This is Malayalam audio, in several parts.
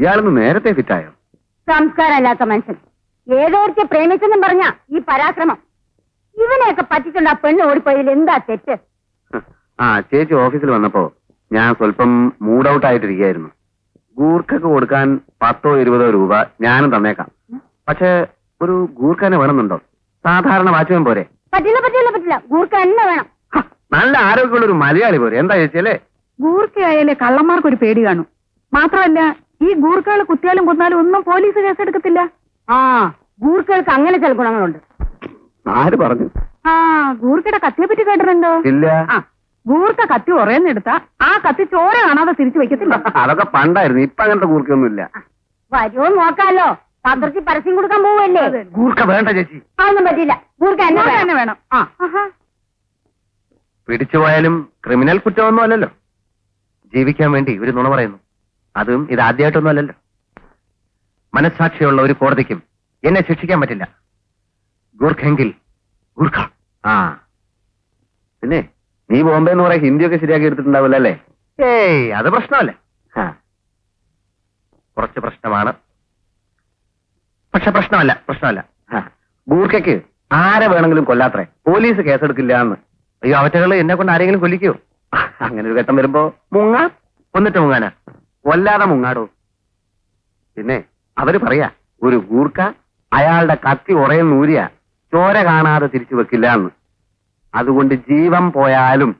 ഇയാളൊന്ന് നേരത്തെ ഫിറ്റായോ? സംസ്കാരമില്ലാത്ത മനുഷ്യൻ ഏതോർക്കെ പ്രേമിച്ചെന്നും പറഞ്ഞ ഈ പരാക്രമം. ഇവനെയൊക്കെ പറ്റിച്ചുകൊണ്ട് ആ പെണ്ണ് ഓടിപ്പോയതിൽ എന്താ തെറ്റ്? ആ ചേച്ചി ഓഫീസിൽ വന്നപ്പോ ഞാൻ സ്വല്പം മൂഡ് ഔട്ട് ആയിട്ടിരിക്കുകയായിരുന്നു. ഗൂർഖക്ക് കൊടുക്കാൻ 10-20 രൂപ ഞാനും തന്നേക്കാം. പക്ഷെ ഒരു ഗൂർഖനെ വേണമെന്നുണ്ടോ? സാധാരണ വാച്ച്മാൻ പോരെ? പറ്റില്ല പറ്റില്ല പറ്റില്ല, ഗൂർഖ തന്നെ വേണം. നല്ല ആരോഗ്യമുള്ള ഒരു മലയാളി പോരെ? എന്താ ചേച്ചിയല്ലേ? ഗൂർഖയായാലേ കള്ളന്മാർക്കൊരു പേടി കാണും. മാത്രമല്ല ഈ ഗൂർഖകൾ കുത്തിയാലും കൊന്നാലും ഒന്നും പോലീസ് കേസെടുക്കത്തില്ല. ആ ഗൂർഖകൾക്ക് അങ്ങനെ ചില ഗുണങ്ങളുണ്ട്. ആര് പറഞ്ഞു? ആ ഗൂർഖയുടെ കത്തിയെ പറ്റി കേട്ടിട്ടുണ്ടോ? ഇല്ല. ആ ഗൂർഖ കത്തി ഉറയെന്നെടുത്ത ആ കത്തി ചോര കാണാതെ തിരിച്ചു വെക്കത്തില്ല. അതൊക്കെ പണ്ടായിരുന്നു, ഇപ്പൊ അങ്ങനത്തെ ഗൂർഖയൊന്നും ഇല്ല. വരുമോ നോക്കാലോ, പത്രത്തിൽ പരസ്യം കൊടുക്കാൻ പോവല്ലേ. ഗൂർഖ വേണ്ട ചേച്ചി, അതൊന്നും പറ്റില്ല. ഗൂർഖ തന്നെ വേണം. ആ പിടിച്ചുപോയാലും ക്രിമിനൽ കുറ്റമൊന്നും അല്ലല്ലോ. ജീവിക്കാൻ വേണ്ടി ഒരു നുണ പറയുന്നു, അതും ഇത് ആദ്യമായിട്ടൊന്നും അല്ലല്ലോ. മനസ്സാക്ഷിയുള്ള ഒരു കോടതിക്കും എന്നെ ശിക്ഷിക്കാൻ പറ്റില്ല. ഗൂർഖെങ്കിൽ ഗൂർഖ. ആ പിന്നെ നീ ബോംബെ എന്ന് പറയാൻ ഹിന്ദിയൊക്കെ ശരിയാക്കി എടുത്തിട്ടുണ്ടാവില്ല അല്ലേ? ഏയ് അത് പ്രശ്നമല്ലേ. കുറച്ച് പ്രശ്നമാണ്, പക്ഷെ പ്രശ്നമല്ല. ഗൂർഖയ്ക്ക് ആരെ വേണമെങ്കിലും കൊല്ലാത്രേ, പോലീസ് കേസെടുക്കില്ല എന്ന്. അയ്യോ അവറ്റകള് എന്നെ കൊണ്ട് ആരെങ്കിലും കൊല്ലിക്കോ? അങ്ങനെ ഒരു ഘട്ടം വരുമ്പോ മുങ്ങാം. കൊന്നിട്ട് മുങ്ങാനാ, കൊല്ലാതെ മുങ്ങാടോ. പിന്നെ അവര് പറയാ ഒരു ഗൂർഖ അയാളുടെ കത്തി ഉറയും നൂരിയ ചോര കാണാതെ തിരിച്ചു വെക്കില്ല എന്ന്. അതുകൊണ്ട് ജീവൻ പോയാലും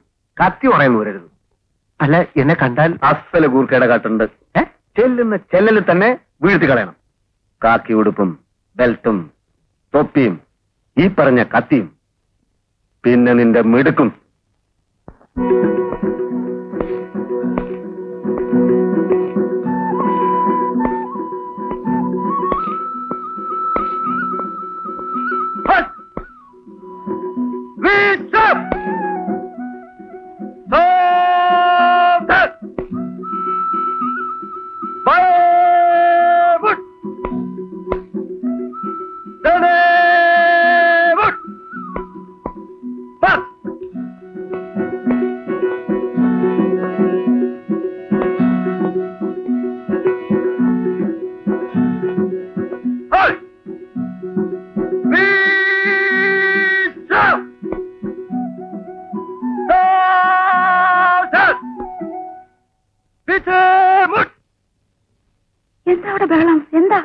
കത്തി ഉറയും നൂരരുത്. അല്ല എന്നെ കണ്ടാൽ അസല് ഗൂർഖയുടെ കാട്ടുണ്ട്. ചെല്ലുന്ന ചെല്ലലിൽ തന്നെ വീഴ്ത്തി കളയണം. കാക്കി ഉടുപ്പും ബെൽറ്റും തൊപ്പിയും ഈ പറഞ്ഞ കത്തിയും പിന്നെ നിന്റെ മിടുക്കും. എന്താ അവിടെ ബഹളം? എന്താ?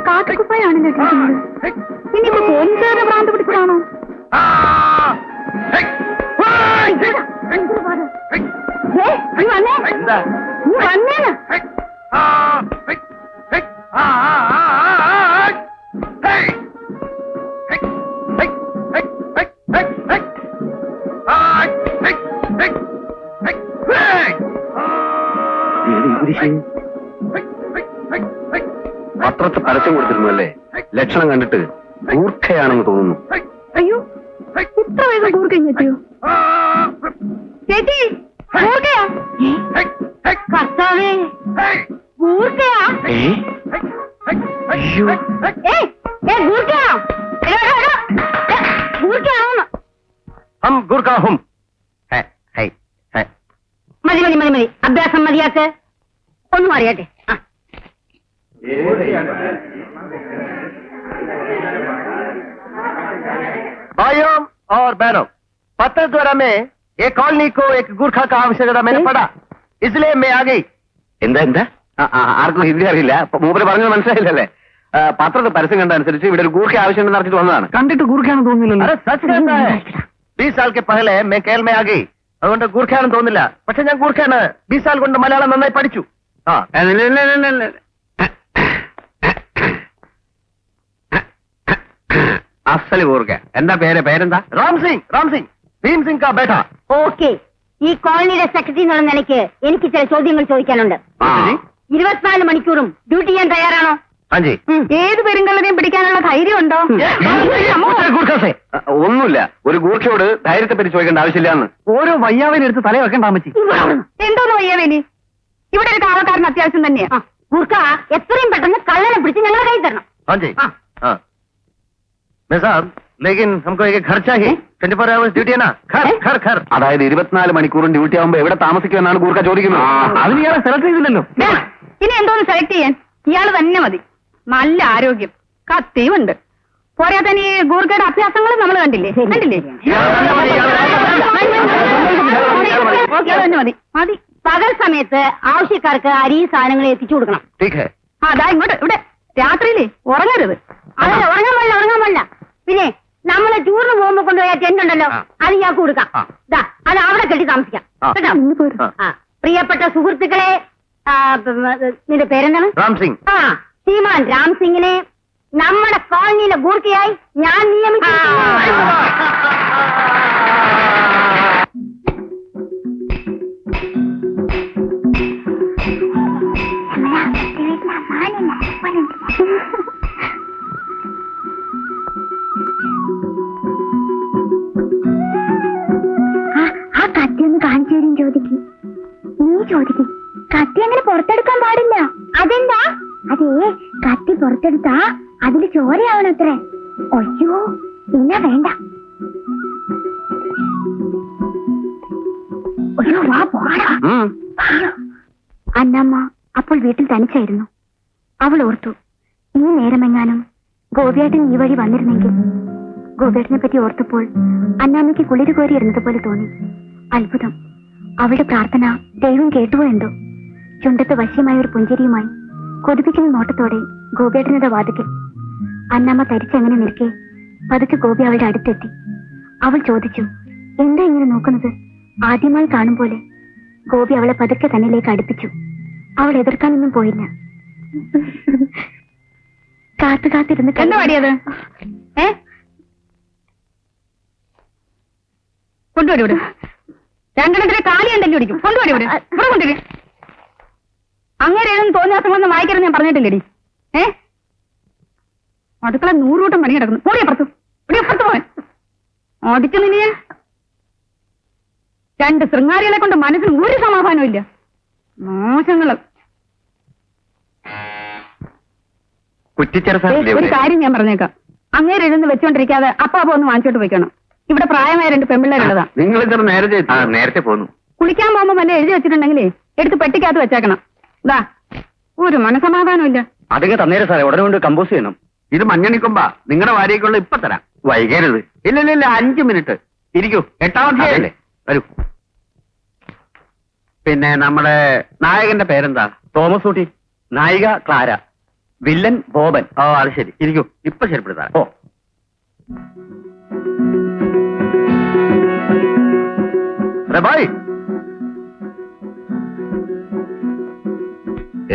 കാട്ടുകുപ്പായാണല്ലോ കേൾക്കുന്നത്. ഇനിയിപ്പോ പോലീസുകാരുടെ ഭ്രാന്ത് പിടിച്ചതാണോ? പത്രത്തിൽ പരസ്യം കൊടുത്തിരുന്നു അല്ലേ? ലക്ഷണം കണ്ടിട്ട് ഗൂർഖയാണെന്ന് തോന്നുന്നു. അയ്യോ ഇത്ര വേഗം ഗൂർഖ എത്തിയോ? ചേച്ചി ഗൂർഖയാ? കർത്താവേ, ഗൂർഖയാ? ഗൂർഖയാണോന്ന്? ഹം ഗൂർഖ ഹും. മതി അഭ്യാസം മതിയാക്ക്. ഒന്നും അറിയട്ടെ. भाइयों और बहनों, पत्र द्वारा में एक कॉलोनी को एक गुरखा का आवश्यकता मैंने पढ़ा, इसलिए मैं आ गई. എന്താ ആർക്കും ഹിന്ദി അറിയില്ല, മൂപ്പര് പറഞ്ഞത് മനസ്സിലായില്ലല്ലേ? പത്രത്തിൽ പരസ്യം കണ്ടനുസരിച്ച് ഇവിടെ ഒരു ഗൂർഖ ആവശ്യമുണ്ടെന്ന് അറിഞ്ഞിട്ട് വന്നതാണ്. കണ്ടിട്ട് ഗൂർഖയാണെന്ന് തോന്നുന്നില്ലല്ലോ. 20 साल के पहले मैं केरल में आ गई. അതുകൊണ്ട് ഗൂർഖയാണെന്ന് തോന്നില്ല. പക്ഷെ ഞാൻ ഗൂർഖയാണ്. 20 साल കൊണ്ട് മലയാളം നന്നായി പഠിച്ചു. അസല് ഗൂർഖ. എന്താ പേരെന്താ? രാം സിംഗ് ഭീം സിംഗ് കാ ബേട്ട. ഓക്കെ, ഈ കോളനിയുടെ സെക്രട്ടറി എന്നുള്ള നിലയ്ക്ക് എനിക്ക് ചില ചോദ്യങ്ങൾ ചോദിക്കാനുണ്ട്. 24 മണിക്കൂറും ഡ്യൂട്ടി ചെയ്യാൻ തയ്യാറാണോ? അഞ്ചി ഏത് പെരുങ്കള്ളനെയും പിടിക്കാനുള്ള ധൈര്യം ഉണ്ടോ? ഒന്നുമില്ല, ഒരു ഗൂർഖയോട് ധൈര്യത്തെ പറ്റി ചോദിക്കേണ്ട ആവശ്യമില്ലാന്ന്. ഓരോ വയ്യാവേനെ എടുത്ത് തല വെക്കണ്ട അമ്മച്ചി. എന്തോന്ന് വയ്യാവേനി? ഇവിടെ ഒരു കാവക്കാരൻ അത്യാവശ്യം തന്നെയാ. ഗൂർഖ എത്രയും പെട്ടെന്ന് കള്ളനെ പിടിച്ച് ഞങ്ങളെ കൈ തരണം हाँ जी हाँ मैं साहब लेकिन हमको एक घर चाहिए 24 hours ड्यूटी है ना घर घर घर അതായത് 24 മണിക്കൂറും ഡ്യൂട്ടി ആവുമ്പോ എവിടെ താമസിക്കുമെന്നാണ് ഗൂർക്ക ചോദിക്കുന്നത് അതിന് ഇയാളെ സെലക്ട് ചെയ്തില്ലല്ലോ ഇനി എന്തോന്ന് സെലക്ട് ചെയ്യാൻ ഇയാള് തന്നെ മതി. നല്ല ആരോഗ്യം, കത്തിയുണ്ട്. പോരാതെ ഈ ഗൂർക്കയുടെ അഭ്യാസങ്ങളും നമ്മൾ കണ്ടില്ലേ കണ്ടില്ലേ? ഇയാള് തന്നെ മതി മതി. പകൽ സമയത്ത് ആവശ്യക്കാർക്ക് അരി സാധനങ്ങൾ എത്തിച്ചു കൊടുക്കണം. ठीक है അതാ ഇങ്ങോട്ട് ഇവിടെ രാത്രിയിലേ ഉറങ്ങരുത്. അതെ, ഉറങ്ങാൻ പാടില്ല. പിന്നെ നമ്മളെ ടൂറിന് പോകുമ്പോ കൊണ്ടുപോയ ടെന്റ് ഉണ്ടല്ലോ, അത് ഇയാൾക്ക് കൊടുക്കാം. ദാ, അത് അവിടെ കെട്ടി താമസിക്കാം കേട്ടോ. പ്രിയപ്പെട്ട സുഹൃത്തുക്കളെ, നിന്റെ പേരെന്താണ്? राम सिंह ശ്രീമാൻ രാം സിംഗിനെ നമ്മുടെ കോളനിയിലെ ഗൂർക്കയായി ഞാൻ നിയമിച്ചു. ആ കത്തി ഒന്ന് കാണിച്ചു തരും ചോദിക്കും. നീ ചോദിക്കും, കത്തി അങ്ങനെ പുറത്തെടുക്കാൻ പാടില്ല. അതെന്താ? അതേ, കത്തി പുറത്തെടുത്താ അതില് ചോരയാവണത്രേ. ഒയ്യോ, ഇല്ല വേണ്ട. ഒയ്യോ, വാ പോടാ. അന്നമ്മ അപ്പോൾ വീട്ടിൽ തനിച്ചായിരുന്നു. അവൾ ഓർത്തു, ഈ നേരമെങ്ങാനും ഗോപിയേട്ടൻ ഈ വഴി വന്നിരുന്നെങ്കിൽ. ഗോപിയേട്ടനെ പറ്റി ഓർത്തപ്പോൾ അന്നാമ്മയ്ക്ക് കുളിര് കോരി ഇരുന്നതുപോലെ തോന്നി. അത്ഭുതം, അവളുടെ പ്രാർത്ഥന ദൈവം കേട്ടുവോ എന്തോ. ചുണ്ടത്ത് വശ്യമായ ഒരു പുഞ്ചിരിയുമായി കൊതിപ്പിക്കുന്ന നോട്ടത്തോടെ ഗോപിയേട്ടനുടെ വാതിക്കൽ. അന്നാമ്മ തരിച്ചങ്ങനെ നിൽക്കെ പതുക്കെ ഗോപി അവളുടെ അടുത്തെത്തി. അവൾ ചോദിച്ചു, എന്താ ഇങ്ങനെ നോക്കുന്നത്? ആദ്യമായി കാണും പോലെ ഗോപി അവളെ പതുക്കെ തന്നിലേക്ക് അടുപ്പിച്ചു. അവൾ എതിർക്കാനൊന്നും പോയില്ല. കാത്തിരുന്ന് എന്താ പാടിയത്? കൊണ്ടുവരും ഇവിടെ. രണ്ടെണ്ണത്തിലെ കാലിയുണ്ടല്ലോ ഇടിക്കും. കൊണ്ടുവരും ഇവിടെ കൊണ്ടുവരും. അങ്ങനെ ഏതൊന്നും തോന്നിയാസങ്ങളൊന്നും വായിക്കരുത് ഞാൻ പറഞ്ഞിട്ടില്ലേടി. അടുക്കള 100 കൂട്ടം പണി കിടക്കുന്നു. ഓടിയപ്പുറത്ത് പോവാൻ ഓടിച്ചു നിന്നെ. 2 ശൃംഗാരികളെ കൊണ്ട് മനസ്സിന് ഒരു സമാധാനവും ഇല്ല. മോശങ്ങള്. ഒരു കാര്യം ഞാൻ പറഞ്ഞേക്കാം, അങ്ങേരെ എഴുന്ന് വെച്ചോണ്ടിരിക്കാതെ അപ്പാപ്പ ഒന്ന് വാങ്ങിച്ചോട്ട് പോയിക്കണം. ഇവിടെ പ്രായമായ 2 പെമ്പിള്ളേരുള്ളതാ. നിങ്ങൾ നേരത്തെ പോന്നു. കുളിക്കാൻ പോകുമ്പോ വല്ല എഴുതി വെച്ചിട്ടുണ്ടെങ്കിലേ എടുത്ത് പെട്ടിക്കകത്ത് വെച്ചേക്കണം. ഇതാ, ഒരു മനസമാധാനം ഇല്ല. അതിങ്ങ് തന്നേരെ സാറേ, ഉടനെ കൊണ്ട് കമ്പോസ് ചെയ്യണം. ഇത് മഞ്ഞണിക്കുമ്പാ, നിങ്ങളുടെ വാരിയേക്കുള്ള ഇപ്പൊ തരാം. വൈകരുത്. ഇല്ല 5 മിനിറ്റ് ഇരിക്കൂ. 8ാം അധ്യായമല്ലേ, വരൂ. പിന്നെ നമ്മുടെ നായകന്റെ പേരെന്താ? തോമസ് ഊട്ടി. നായിക ക്ലാര. വില്ലൻ ബോബൻ. ഓ, അത് ശരി. ഇരിക്കൂ, ഇപ്പൊ ശരിപ്പെടുത്താം. ഓ, ബായ്.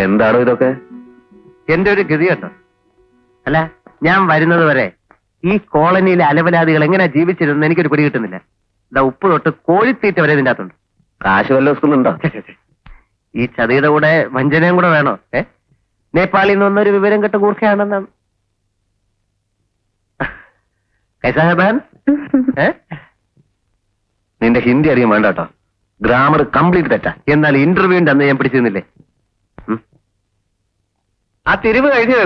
എന്താണോ ഇതൊക്കെ? എന്റെ ഒരു ഗതി കേട്ടോ. അല്ല, ഞാൻ വരുന്നത് വരെ ഈ കോളനിയിലെ അലവലാദികൾ എങ്ങനെയാ ജീവിച്ചിരുന്നത് എനിക്കൊരു പിടി കിട്ടുന്നില്ല. ഇതാ, ഉപ്പ് തൊട്ട് കോഴിത്തീറ്റ വരെ ഇതിന്റെ അകത്തുണ്ട്. കാശ് വല്ല സ്കൂളുണ്ടോ? ഈ ചതിയുടെ കൂടെ വഞ്ചനയും കൂടെ വേണോ? നേപ്പാളിൽ നിന്ന് വന്നൊരു വിവരം കെട്ട കൂർക്കയാണെന്നാണ്. നിന്റെ ഹിന്ദി അറിയാൻ വേണ്ട കേട്ടോ. ഗ്രാമർ കംപ്ലീറ്റ് തെറ്റാ. എന്നാൽ ഇന്റർവ്യൂവിന്റെ അന്ന് ഞാൻ പിടിച്ചിരുന്നില്ലേ? ആ തിരിവ് കഴിഞ്ഞേ.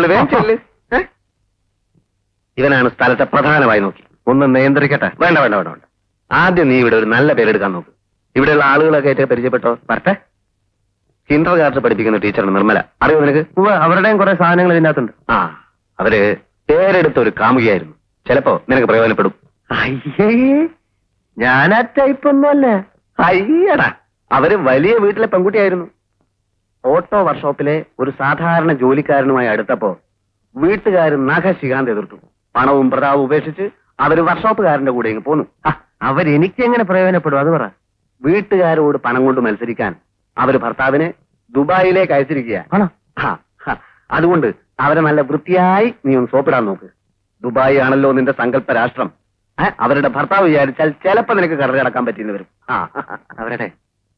ഇവനാണ് സ്ഥലത്തെ പ്രധാനമായി നോക്കി ഒന്ന് നിയന്ത്രിക്കട്ടെ. വേണ്ട. ആദ്യം നീ ഇവിടെ ഒരു നല്ല പേരെടുക്കാൻ നോക്ക്. ഇവിടെയുള്ള ആളുകളൊക്കെ ആയിട്ട് പരിചയപ്പെട്ടോ. വരട്ടെ. കിൻഡർ ഗാർഡൻ പഠിപ്പിക്കുന്ന ടീച്ചറാണ് നിർമ്മല. അറിയോ നിനക്ക്? അവരുടെയും കുറെ സാധനങ്ങൾ ഇതിനകത്തുണ്ട്. അവര് പേരെടുത്ത ഒരു കാമുകിയായിരുന്നു. ചിലപ്പോ നിനക്ക് പ്രയോജനപ്പെടും. അയ്യേ, ഞാൻ ആ ടൈപ്പൊന്നുമല്ല. അയ്യടാ, അവര് വലിയ വീട്ടിലെ പെൺകുട്ടിയായിരുന്നു. ഓട്ടോ വർക്ക്ഷോപ്പിലെ ഒരു സാധാരണ ജോലിക്കാരനുമായി അടുത്തപ്പോ വീട്ടുകാർ നഖശികാന്ത് എതിർത്തു. പണവും പ്രതാപവും ഉപേക്ഷിച്ച് അവര് വർക്ക്ഷോപ്പുകാരന്റെ കൂടെ ഇങ്ങ് പോന്നു. അവരെനിക്ക് എങ്ങനെ പ്രയോജനപ്പെടും അത് പറ. വീട്ടുകാരോട് പണം കൊണ്ട് മത്സരിക്കാൻ അവര് ഭർത്താവിനെ ദുബായിലേക്ക് അയച്ചിരിക്കുക. അതുകൊണ്ട് അവരെ നല്ല വൃത്തിയായി നീ ഒന്ന് സോപ്പിടാൻ നോക്ക്. ദുബായ് ആണല്ലോ നിന്റെ സങ്കല്പ രാഷ്ട്രം. അവരുടെ ഭർത്താവ് വിചാരിച്ചാൽ ചിലപ്പോ നിനക്ക് കടൽ കടക്കാൻ പറ്റിയെന്ന് വരും. അവരുടെ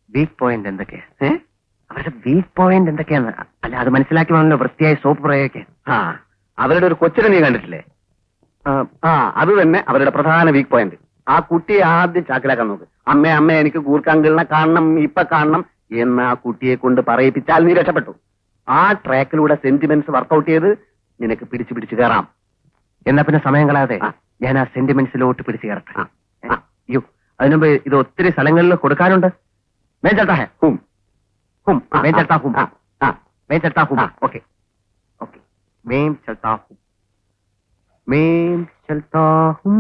വീക്ക് പോയിന്റ് എന്തൊക്കെയാ? അവരുടെ വീക്ക് പോയിന്റ് എന്തൊക്കെയാന്ന് അല്ല, അത് മനസ്സിലാക്കി വേണമല്ലോ വൃത്തിയായി സോപ്പ് പ്രയോഗിക്കാൻ. അവരുടെ ഒരു കൊച്ചിനെ നീ കണ്ടിട്ടില്ലേ? അത് തന്നെ അവരുടെ പ്രധാന വീക്ക് പോയിന്റ്. ആ കുട്ടിയെ ആദ്യം ചാക്കിലാക്കാൻ നോക്ക്. അമ്മ എനിക്ക് ഗൂർക്കാങ്കിളിനെ കാണണം, ഇപ്പൊ കാണണം എന്ന് ആ കുട്ടിയെ കൊണ്ട് പറയിപ്പിച്ചാൽ നീ രക്ഷപ്പെട്ടു. ആ ട്രാക്കിലൂടെ സെന്റിമെന്റ്സ് വർക്കൗട്ട് ചെയ്ത് നിനക്ക് പിടിച്ചു പിടിച്ചു കയറാം. എന്നാ പിന്നെ സമയം കളയാതെ ഞാൻ ആ സെന്റിമെന്റ്സിലോട്ട് പിടിച്ചു കയറട്ടെ. അയ്യോ, അതിനുമ്പ് ഇത് ഒത്തിരി സ്ഥലങ്ങളിൽ കൊടുക്കാനുണ്ട്. मैं चलता है हुम हुम मैं चलता हूँ मैं चलता हूँ ओके ओके मैं चलता हूँ मैं चलता हूँ